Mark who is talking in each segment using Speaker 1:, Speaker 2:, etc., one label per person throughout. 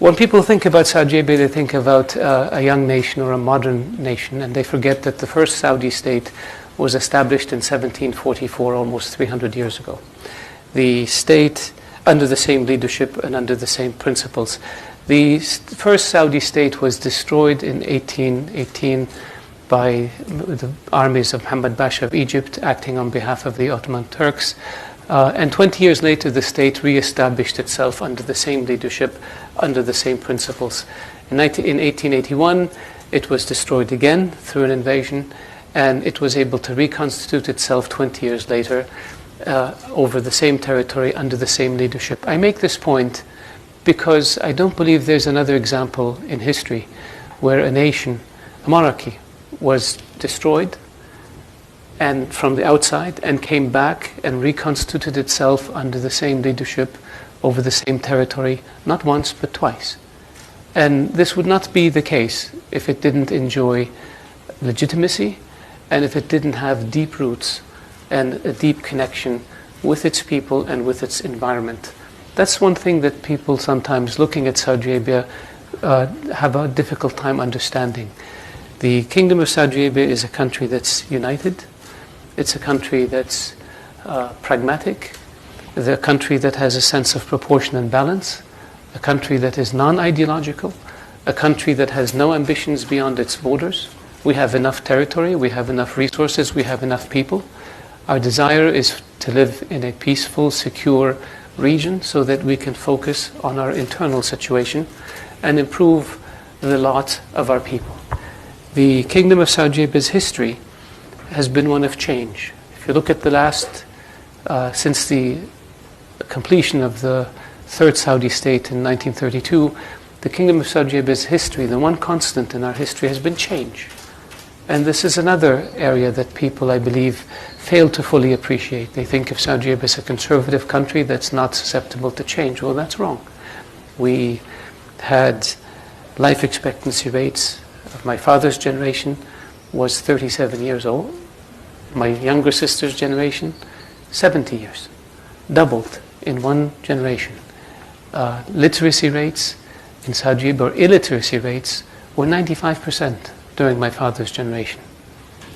Speaker 1: When people think about Saudi Arabia, they think about a young nation or a modern nation, and they forget that the first Saudi state was established in 1744, almost 300 years ago. The state, under the same leadership and under the same principles. The first Saudi state was destroyed in 1818 by the armies of Muhammad Pasha of Egypt, acting on behalf of the Ottoman Turks. And 20 years later, the state re-established itself under the same leadership, under the same principles. In 1881, it was destroyed again through an invasion, and it was able to reconstitute itself 20 years later over the same territory, under the same leadership. I make this point because I don't believe there's another example in history where a nation, a monarchy, was destroyed and from the outside and came back and reconstituted itself under the same leadership over the same territory, not once but twice. And this would not be the case if it didn't enjoy legitimacy and if it didn't have deep roots and a deep connection with its people and with its environment. That's one thing that people sometimes looking at Saudi Arabia have a difficult time understanding. The Kingdom of Saudi Arabia is a country that's united. It's a country that's pragmatic. It's a country that has a sense of proportion and balance. A country that is non-ideological. A country that has no ambitions beyond its borders. We have enough territory. We have enough resources. We have enough people. Our desire is to live in a peaceful, secure region so that we can focus on our internal situation and improve the lot of our people. The Kingdom of Saudi Arabia's history has been one of change. If you look at the last, since the completion of the third Saudi state in 1932, the Kingdom of Saudi Arabia's history, the one constant in our history has been change. And this is another area that people, I believe, fail to fully appreciate. They think of Saudi Arabia as a conservative country that's not susceptible to change. Well, that's wrong. We had life expectancy rates of my father's generation was 37 years old. My younger sister's generation, 70 years. Doubled in one generation. Literacy rates in Saudi Arabia, or illiteracy rates, were 95% during my father's generation.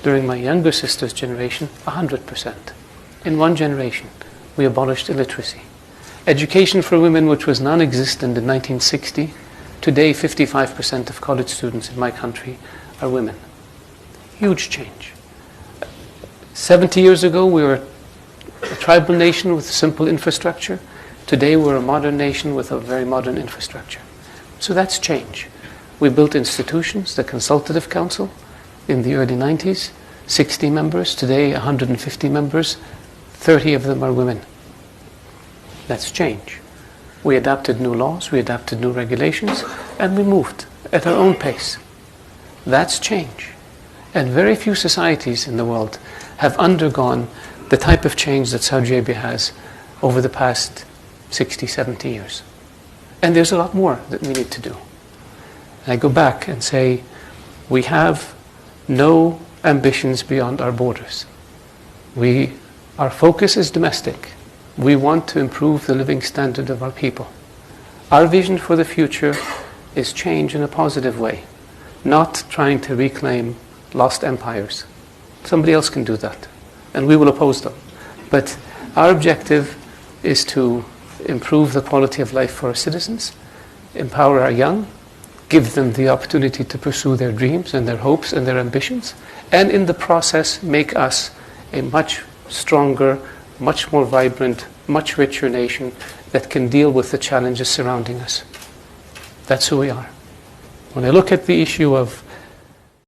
Speaker 1: During my younger sister's generation, 100%. In one generation, we abolished illiteracy. Education for women, which was non-existent in 1960, today 55% of college students in my country are women. Huge change. 70 years ago, we were a tribal nation with simple infrastructure. Today, we're a modern nation with a very modern infrastructure. So that's change. We built institutions, the Consultative Council, in the early 90s, 60 members, today 150 members, 30 of them are women. That's change. We adapted new laws, we adapted new regulations, and we moved at our own pace. That's change. And very few societies in the world have undergone the type of change that Saudi Arabia has over the past 60, 70 years. And there's a lot more that we need to do. And I go back and say, we have no ambitions beyond our borders. Our focus is domestic. We want to improve the living standard of our people. Our vision for the future is change in a positive way, not trying to reclaim lost empires. Somebody else can do that, and we will oppose them. But our objective is to improve the quality of life for our citizens, empower our young, give them the opportunity to pursue their dreams and their hopes and their ambitions, and in the process make us a much stronger, much more vibrant, much richer nation that can deal with the challenges surrounding us. That's who we are. When I look at the issue of